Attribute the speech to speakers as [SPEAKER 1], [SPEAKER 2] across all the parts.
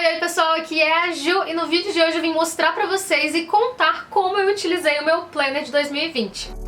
[SPEAKER 1] Oi pessoal, aqui é a Ju e no vídeo de hoje eu vim mostrar pra vocês e contar como eu utilizei o meu planner de 2020.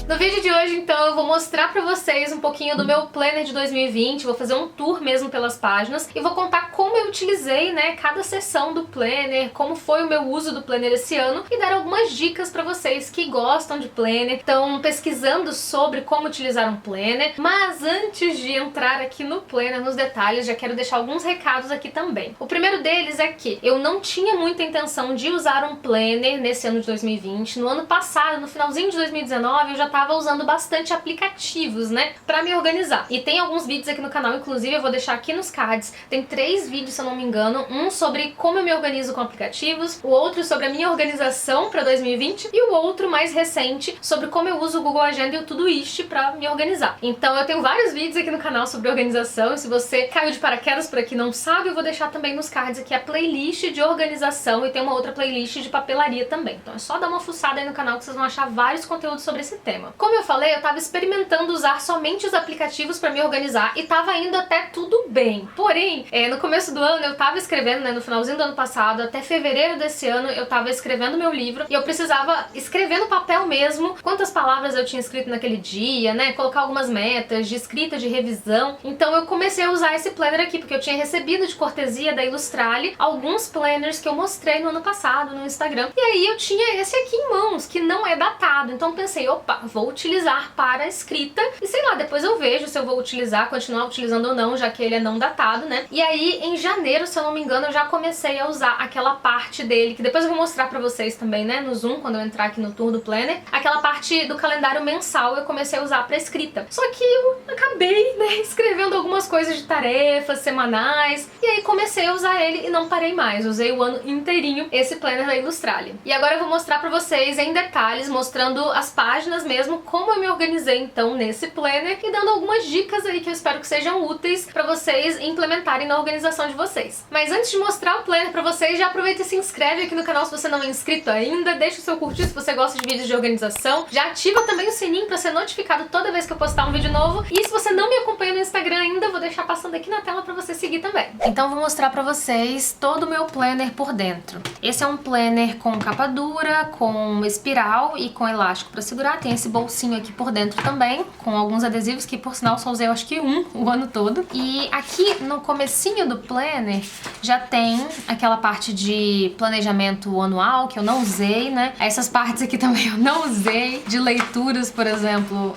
[SPEAKER 1] No vídeo de hoje, então, eu vou mostrar pra vocês um pouquinho do meu planner de 2020, vou fazer um tour mesmo pelas páginas e vou contar como eu utilizei, né, cada seção do planner, como foi o meu uso do planner esse ano e dar algumas dicas pra vocês que gostam de planner, estão pesquisando sobre como utilizar um planner. Mas antes de entrar aqui no planner, nos detalhes, já quero deixar alguns recados aqui também. O primeiro deles é que eu não tinha muita intenção de usar um planner nesse ano de 2020. No ano passado, no finalzinho de 2019, eu já tava usando bastante aplicativos, né, pra me organizar. E tem alguns vídeos aqui no canal, inclusive eu vou deixar aqui nos cards. Tem 3 vídeos, se eu não me engano. Um sobre como eu me organizo com aplicativos, o outro sobre a minha organização pra 2020 e o outro mais recente sobre como eu uso o Google Agenda e o Todoist pra me organizar. Então eu tenho vários vídeos aqui no canal sobre organização e se você caiu de paraquedas por aqui e não sabe, eu vou deixar também nos cards aqui a playlist de organização e tem uma outra playlist de papelaria também. Então é só dar uma fuçada aí no canal que vocês vão achar vários conteúdos sobre esse tema. Como eu falei, eu tava experimentando usar somente os aplicativos pra me organizar e tava indo até tudo bem. Porém, no começo do ano eu tava escrevendo, né, no finalzinho do ano passado, até fevereiro desse ano eu tava escrevendo meu livro e eu precisava escrever no papel mesmo quantas palavras eu tinha escrito naquele dia, né, colocar algumas metas de escrita, de revisão. Então eu comecei a usar esse planner aqui, porque eu tinha recebido de cortesia da Illustrale alguns planners que eu mostrei no ano passado no Instagram. E aí eu tinha esse aqui em mãos, que não é datado. Então pensei, opa, vou utilizar para a escrita e sei lá, depois eu vejo se eu vou utilizar, continuar utilizando ou não, já que ele é não datado, né? E aí em janeiro, se eu não me engano, eu já comecei a usar aquela parte dele, que depois eu vou mostrar pra vocês também, né, no Zoom, quando eu entrar aqui no tour do planner. Aquela parte do calendário mensal eu comecei a usar pra escrita. Só que eu acabei, né, escrevendo algumas coisas de tarefas semanais e aí comecei a usar ele e não parei mais. Usei o ano inteirinho esse planner da Illustrale. E agora eu vou mostrar pra vocês em detalhes, mostrando as páginas mesmo, como eu me organizei então nesse planner e dando algumas dicas aí que eu espero que sejam úteis pra vocês implementarem na organização de vocês. Mas antes de mostrar o planner pra vocês, já aproveita e se inscreve aqui no canal se você não é inscrito ainda, deixa o seu curtir se você gosta de vídeos de organização, já ativa também o sininho pra ser notificado toda vez que eu postar um vídeo novo e se você não me acompanha no Instagram ainda, vou deixar passando aqui na tela pra você seguir também. Então vou mostrar pra vocês todo o meu planner por dentro. Esse é um planner com capa dura, com espiral e com elástico pra segurar, tem esse bolsinho aqui por dentro também, com alguns adesivos que por sinal só usei eu acho que o ano todo. E aqui no comecinho do planner já tem aquela parte de planejamento anual que eu não usei, né? Essas partes aqui também eu não usei. De leituras, por exemplo,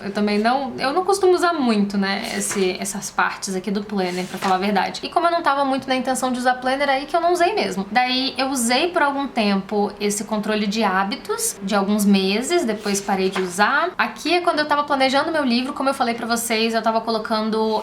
[SPEAKER 1] eu não costumo usar muito, né? Essas partes aqui do planner, pra falar a verdade. E como eu não tava muito na intenção de usar planner, aí que eu não usei mesmo. Daí eu usei por algum tempo esse controle de hábitos, de alguns meses, depois parei de usar. Aqui é quando eu tava planejando meu livro, como eu falei pra vocês, eu tava colocando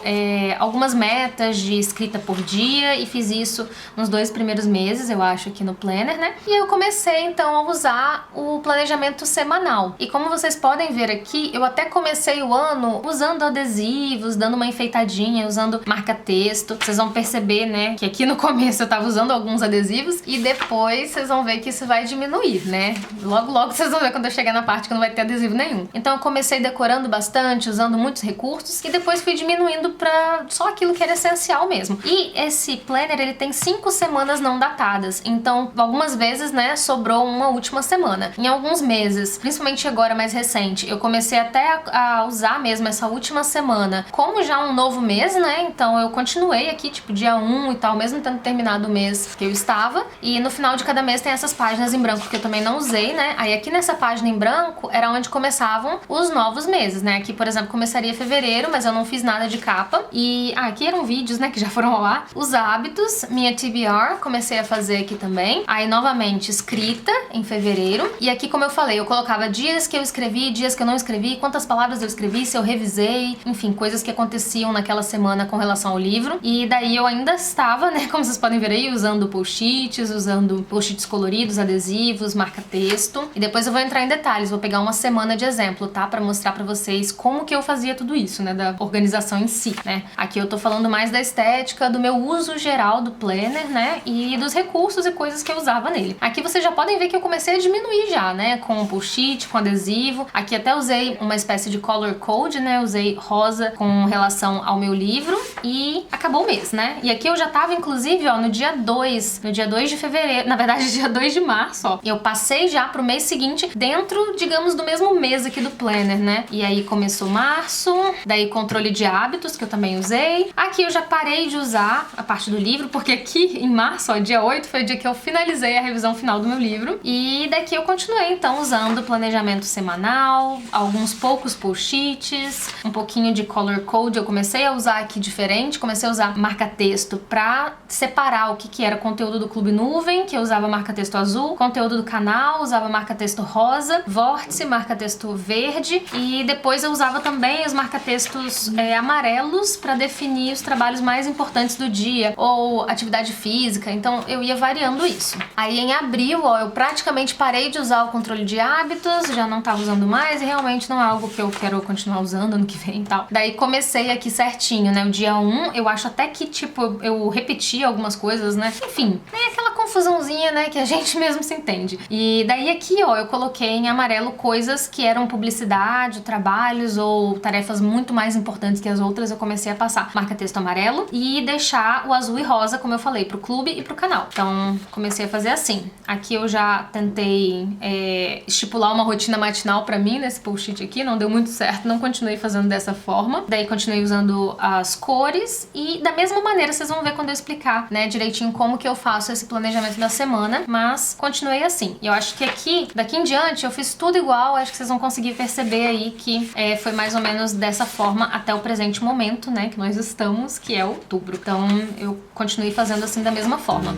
[SPEAKER 1] algumas metas de escrita por dia e fiz isso nos 2 primeiros meses, eu acho, aqui no planner, né? E eu comecei então a usar o planejamento semanal. E como vocês podem ver aqui, eu até comecei o ano usando adesivos, dando uma enfeitadinha, usando marca-texto. Vocês vão perceber, né, que aqui no começo eu tava usando alguns adesivos e depois vocês vão ver que isso vai diminuir, né? Logo, logo vocês vão ver quando eu chegar na parte que não vai ter adesivo nenhum. Então eu comecei decorando bastante, usando muitos recursos e depois fui diminuindo pra só aquilo que era essencial mesmo. E esse planner, ele tem 5 semanas não datadas, então algumas vezes, né, sobrou uma última semana. Em alguns meses, principalmente agora mais recente, eu comecei até a usar mesmo essa última semana como já um novo mês, né, então eu continuei aqui, tipo, dia 1 e tal, mesmo tendo terminado o mês que eu estava, e no final de cada mês tem essas páginas em branco que eu também não usei, né, aí aqui nessa página em branco era onde começavam os novos meses, né, aqui, por exemplo, começaria fevereiro, mas eu não fiz nada de capa, e aqui eram vídeos, né, que já foram ao ar, os hábitos, minha TBR, comecei a fazer aqui também, aí novamente escrita em fevereiro, e aqui, como eu falei, eu colocava dias que eu escrevi, dias que eu não escrevi, quantas palavras eu escrevi, se eu revisei, enfim, coisas que aconteciam naquela semana com relação o livro. E daí eu ainda estava, né, como vocês podem ver aí, usando post-its, usando post-its coloridos, adesivos, marca-texto. E depois eu vou entrar em detalhes, vou pegar uma semana de exemplo, tá? Pra mostrar pra vocês como que eu fazia tudo isso, né, da organização em si, né? Aqui eu tô falando mais da estética, do meu uso geral do planner, né, e dos recursos e coisas que eu usava nele. Aqui vocês já podem ver que eu comecei a diminuir já, né, com post-it, com adesivo. Aqui até usei uma espécie de color code, né, usei rosa com relação ao meu livro e acabou o mês, né? E aqui eu já tava, inclusive, ó, no dia 2 de fevereiro, na verdade, dia 2 de março, ó. Eu passei já pro mês seguinte dentro, digamos, do mesmo mês aqui do planner, né? E aí começou março, daí controle de hábitos, que eu também usei. Aqui eu já parei de usar a parte do livro, porque aqui em março, ó, dia 8, foi o dia que eu finalizei a revisão final do meu livro. E daqui eu continuei, então, usando planejamento semanal, alguns poucos post-its, um pouquinho de color code. Eu comecei a usar aqui diferente, comecei a usar marca-texto pra separar o que era conteúdo do Clube Nuvem, que eu usava marca-texto azul, conteúdo do canal, usava marca-texto rosa, vórtice, marca-texto verde, e depois eu usava também os marca-textos amarelos pra definir os trabalhos mais importantes do dia, ou atividade física, então eu ia variando isso. Aí em abril, ó, eu praticamente parei de usar o controle de hábitos, já não tava usando mais e realmente não é algo que eu quero continuar usando ano que vem e tal. Daí comecei aqui certinho, né, o dia 1, eu acho até que, tipo, eu repeti algumas coisas, né, enfim, é aquela confusãozinha, né, que a gente mesmo se entende. E daí aqui, ó, eu coloquei em amarelo coisas que eram publicidade, trabalhos ou tarefas muito mais importantes que as outras, eu comecei a passar marca-texto amarelo e deixar o azul e rosa, como eu falei, pro clube e pro canal. Então, comecei a fazer assim. Aqui eu já tentei estipular uma rotina matinal pra mim nesse post-it aqui, não deu muito certo, não continuei fazendo dessa forma. Daí continuei usando as cores e da mesma maneira vocês vão ver quando eu explicar, né, direitinho como que eu faço esse planejamento da semana, mas continuei assim. E eu acho que aqui, daqui em diante, eu fiz tudo igual, acho que vocês vão conseguir perceber aí que foi mais ou menos dessa forma até o presente momento, né, que nós estamos, que é outubro. Então eu continuei fazendo assim da mesma forma.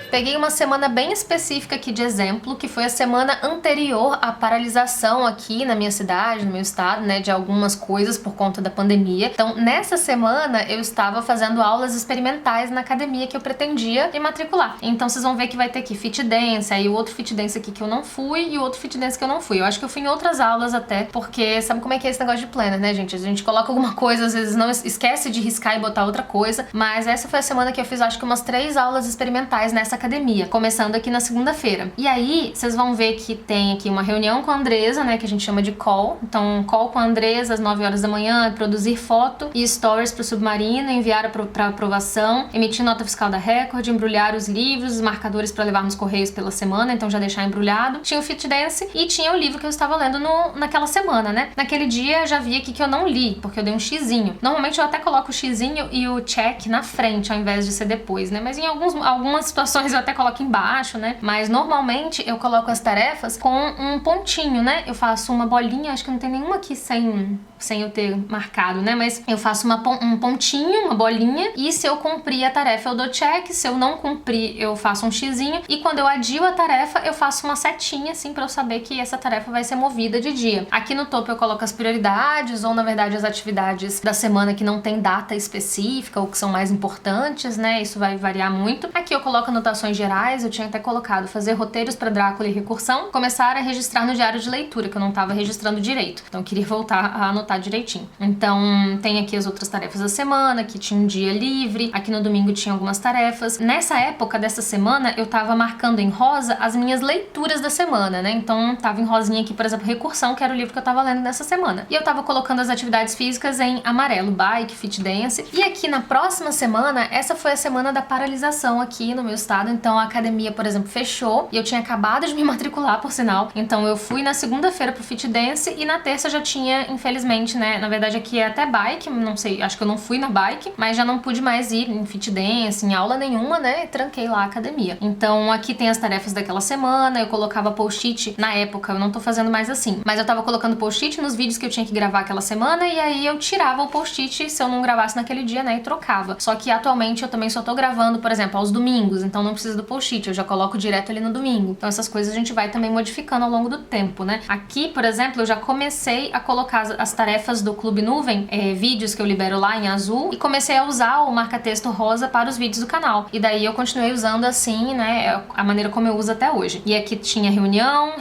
[SPEAKER 1] Peguei uma semana bem específica aqui de exemplo, que foi a semana anterior à paralisação aqui na minha cidade, no meu estado, né, de algumas coisas por conta da pandemia. Então, nessa semana, eu estava fazendo aulas experimentais na academia que eu pretendia me matricular. Então, vocês vão ver que vai ter aqui fit dance, aí o outro fit dance aqui que eu não fui e o outro fit dance que eu não fui. Eu acho que eu fui em outras aulas até, porque sabe como é que é esse negócio de planner, né, gente? A gente coloca alguma coisa, às vezes não esquece de riscar e botar outra coisa, mas essa foi a semana que eu fiz, acho que umas 3 aulas experimentais nessa academia, começando aqui na segunda-feira. E aí, vocês vão ver que tem aqui uma reunião com a Andresa, né, que a gente chama de call. Então, call com a Andresa às 9 horas da manhã, produzir foto e stories pro Submarino, enviar pra aprovação, emitir nota fiscal da Record, embrulhar os livros, os marcadores para levar nos correios pela semana, então já deixar embrulhado. Tinha o Fit Dance e tinha o livro que eu estava lendo naquela semana, né? Naquele dia, já vi aqui que eu não li, porque eu dei um xizinho. Normalmente eu até coloco o xizinho e o check na frente, ao invés de ser depois, né? Mas em algumas situações eu até coloco embaixo, né? Mas normalmente eu coloco as tarefas com um pontinho, né? Eu faço uma bolinha, acho que não tem nenhuma aqui sem eu ter marcado, né? Mas eu faço um pontinho, uma bolinha, e se eu cumprir a tarefa eu dou check, se eu não cumprir eu faço um xizinho, e quando eu adio a tarefa eu faço uma setinha assim pra eu saber que essa tarefa vai ser movida de dia. Aqui no topo eu coloco as prioridades, ou na verdade as atividades da semana que não tem data específica ou que são mais importantes, né? Isso vai variar muito. Aqui eu coloco anotações gerais, eu tinha até colocado fazer roteiros pra Drácula e recursão, começar a registrar no diário de leitura, que eu não tava registrando direito, então eu queria voltar a anotar direitinho. Então tem aqui as outras tarefas da semana, que tinha um dia livre, aqui no domingo tinha algumas tarefas. Nessa época dessa semana eu tava marcando em rosa as minhas leituras da semana, né? Então tava em rosinha aqui, por exemplo, recursão, que era o livro que eu tava lendo nessa semana. E eu tava colocando as atividades físicas em amarelo, bike, fit dance. E aqui na próxima semana, essa foi a semana da paralisação aqui no meu estado, então a academia, por exemplo, fechou e eu tinha acabado de me matricular, por sinal. Então eu fui na segunda-feira pro fit dance e na terça já tinha, infelizmente, infelizmente, né, na verdade aqui é até bike, não sei, acho que eu não fui na bike, mas já não pude mais ir em fit dance, em aula nenhuma, né, tranquei lá a academia. Então aqui tem as tarefas daquela semana, eu colocava post-it, na época, eu não tô fazendo mais assim, mas eu tava colocando post-it nos vídeos que eu tinha que gravar aquela semana e aí eu tirava o post-it se eu não gravasse naquele dia, né, e trocava. Só que atualmente eu também só tô gravando, por exemplo, aos domingos, então não precisa do post-it, eu já coloco direto ali no domingo. Então essas coisas a gente vai também modificando ao longo do tempo, né. Aqui, por exemplo, eu já comecei a colocar as tarefas do Clube Nuvem, vídeos que eu libero lá em azul, e comecei a usar o marca-texto rosa para os vídeos do canal. E daí eu continuei usando assim, né, a maneira como eu uso até hoje. E aqui tinha reunião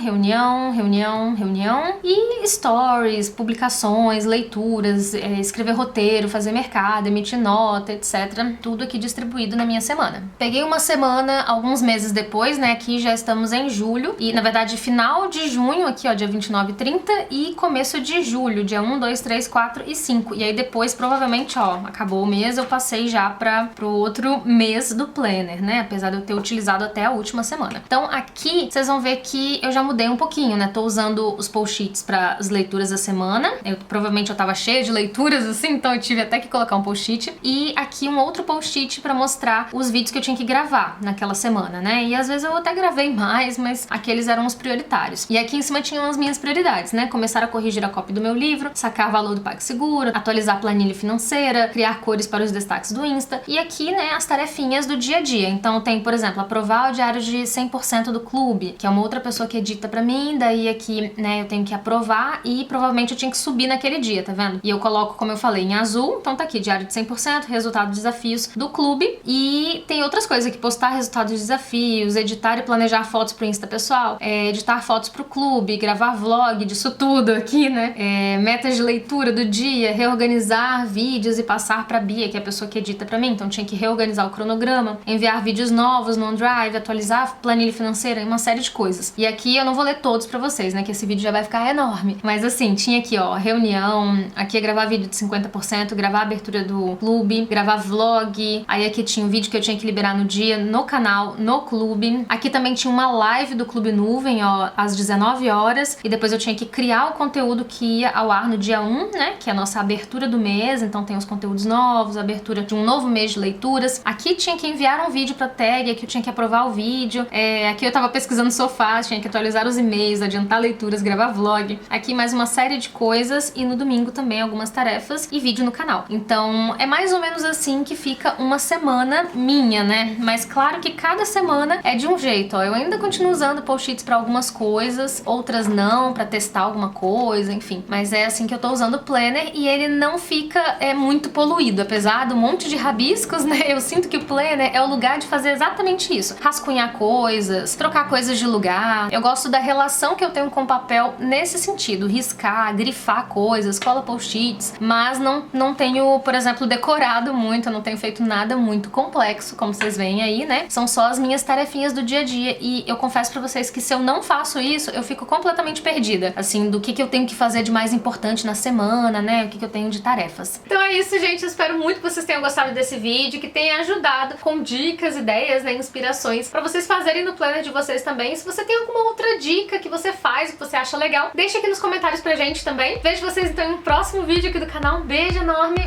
[SPEAKER 1] e stories, publicações, leituras, escrever roteiro, fazer mercado, emitir nota, etc. Tudo aqui distribuído na minha semana. Peguei uma semana, alguns meses depois, né, aqui já estamos em julho, e na verdade final de junho, aqui ó, dia 29 e 30, e começo de julho, dia 1, 2, 3, 4 e 5. E aí depois, provavelmente, ó, acabou o mês, eu passei já pro outro mês do planner, né, apesar de eu ter utilizado até a última semana. Então aqui, vocês vão ver que eu já mudei um pouquinho, né, tô usando os post-its para as leituras da semana. Provavelmente eu tava cheia de leituras, assim, então eu tive até que colocar um post-it. E aqui um outro post-it pra mostrar os vídeos que eu tinha que gravar naquela semana, né? E às vezes eu até gravei mais, mas aqueles eram os prioritários. E aqui em cima tinham as minhas prioridades, né? Começar a corrigir a cópia do meu livro, sacar valor do PagSeguro, atualizar a planilha financeira, criar cores para os destaques do Insta. E aqui, né, as tarefinhas do dia a dia. Então tem, por exemplo, aprovar o diário de 100% do clube, que é uma outra pessoa que edita pra mim, daí aqui, né, eu tenho que aprovar e provavelmente eu tinha que subir naquele dia, tá vendo? E eu coloco, como eu falei, em azul, então tá aqui, diário de 100%, resultado de desafios do clube, e tem outras coisas aqui, postar resultados de desafios, editar e planejar fotos pro Insta pessoal, editar fotos pro clube, gravar vlog disso tudo aqui, né? Metas de leitura do dia, reorganizar vídeos e passar pra Bia, que é a pessoa que edita pra mim, então tinha que reorganizar o cronograma, enviar vídeos novos no OneDrive, atualizar a planilha financeira e uma série de coisas. E aqui eu não vou ler todos pra vocês, né, que esse vídeo já vai ficar enorme. Mas assim, tinha aqui, ó, reunião, aqui é gravar vídeo de 50%, gravar a abertura do clube, gravar vlog, aí aqui tinha um vídeo que eu tinha que liberar no dia, no canal, no clube. Aqui também tinha uma live do Clube Nuvem, ó, às 19 horas, e depois eu tinha que criar o conteúdo que ia ao ar no dia 1, né, que é a nossa abertura do mês, então tem os conteúdos novos, a abertura de um novo mês de leituras. Aqui tinha que enviar um vídeo pra tag, aqui eu tinha que aprovar o vídeo, aqui eu tava pesquisando sofás, tinha que atualizar os e-mails, adiantar leituras, gravar vlog. Aqui mais uma série de coisas e no domingo também algumas tarefas e vídeo no canal. Então é mais ou menos assim que fica uma semana minha, né? Mas claro que cada semana é de um jeito, ó. Eu ainda continuo usando post-its pra algumas coisas, outras não, pra testar alguma coisa, enfim. Mas é assim que eu tô usando o planner e ele não fica muito poluído, apesar do monte de rabiscos, né? Eu sinto que o planner é o lugar de fazer exatamente isso. Rascunhar coisas, trocar coisas de lugar. Eu gosto da relação que eu tenho com o papel nesse sentido, riscar, grifar coisas, cola post-its, mas não tenho, por exemplo, decorado muito, eu não tenho feito nada muito complexo, como vocês veem aí, né? São só as minhas tarefinhas do dia a dia e eu confesso pra vocês que se eu não faço isso, eu fico completamente perdida, assim, do que eu tenho que fazer de mais importante na semana, né? O que eu tenho de tarefas. Então é isso, gente, eu espero muito que vocês tenham gostado desse vídeo, que tenha ajudado com dicas, ideias, né, inspirações pra vocês fazerem no planner de vocês também. E se você tem alguma outra dica que você faz, que você acha legal, deixa aqui nos comentários pra gente também. Vejo vocês então em um próximo vídeo aqui do canal. Um beijo enorme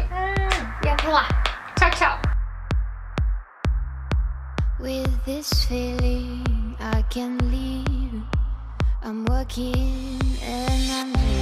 [SPEAKER 1] e até lá. Tchau, tchau. With this feeling I can leave. I'm working and I'm